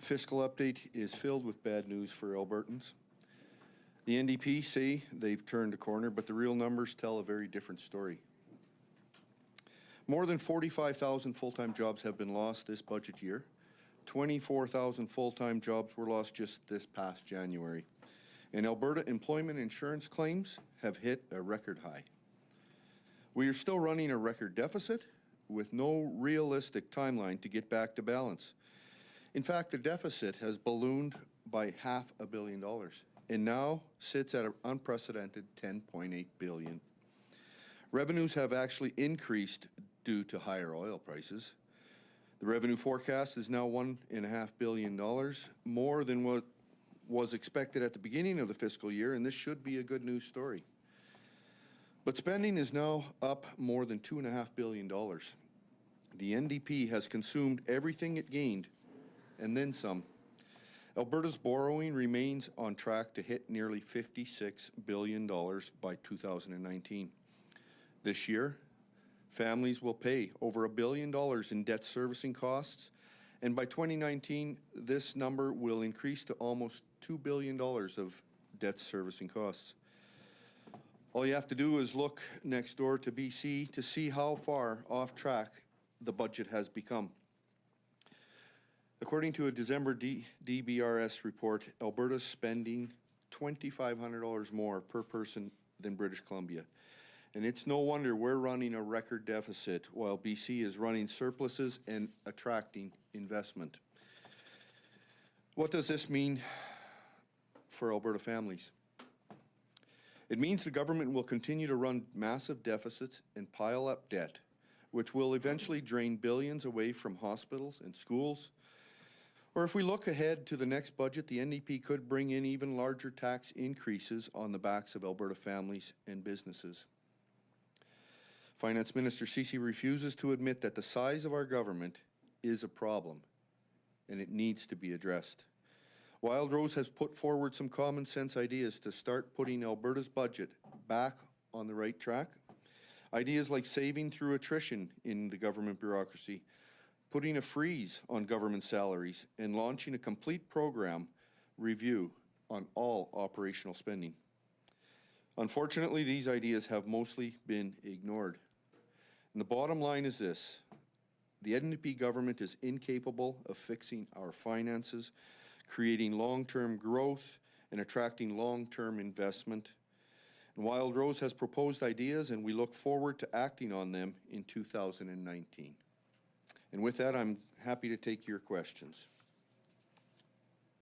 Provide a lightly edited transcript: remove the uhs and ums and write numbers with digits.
fiscal update is filled with bad news for Albertans. The NDP say they've turned a corner, but the real numbers tell a very different story. More than 45,000 full-time jobs have been lost this budget year. 24,000 full-time jobs were lost just this past January. And Alberta employment insurance claims have hit a record high. We are still running a record deficit with no realistic timeline to get back to balance. In fact, the deficit has ballooned by $500 million and now sits at an unprecedented $10.8 billion. Revenues have actually increased due to higher oil prices. The revenue forecast is now $1.5 billion, more than what was expected at the beginning of the fiscal year, and this should be a good news story. But spending is now up more than $2.5 billion. The NDP has consumed everything it gained, and then some. Alberta's borrowing remains on track to hit nearly $56 billion by 2019. This year, families will pay over $1 billion in debt servicing costs, and by 2019, this number will increase to almost $2 billion of debt servicing costs. All you have to do is look next door to BC to see how far off track the budget has become. According to a December DBRS report, Alberta's spending $2,500 more per person than British Columbia. And it's no wonder we're running a record deficit while BC is running surpluses and attracting investment. What does this mean for Alberta families? It means the government will continue to run massive deficits and pile up debt, which will eventually drain billions away from hospitals and schools. Or if we look ahead to the next budget, the NDP could bring in even larger tax increases on the backs of Alberta families and businesses. Finance Minister Ceci refuses to admit that the size of our government is a problem and it needs to be addressed. Wild Rose has put forward some common sense ideas to start putting Alberta's budget back on the right track. Ideas like saving through attrition in the government bureaucracy, putting a freeze on government salaries, and launching a complete program review on all operational spending. Unfortunately, these ideas have mostly been ignored. And the bottom line is this: the NDP government is incapable of fixing our finances, creating long-term growth, and attracting long-term investment. And Wild Rose has proposed ideas, and we look forward to acting on them in 2019. And with that, I'm happy to take your questions.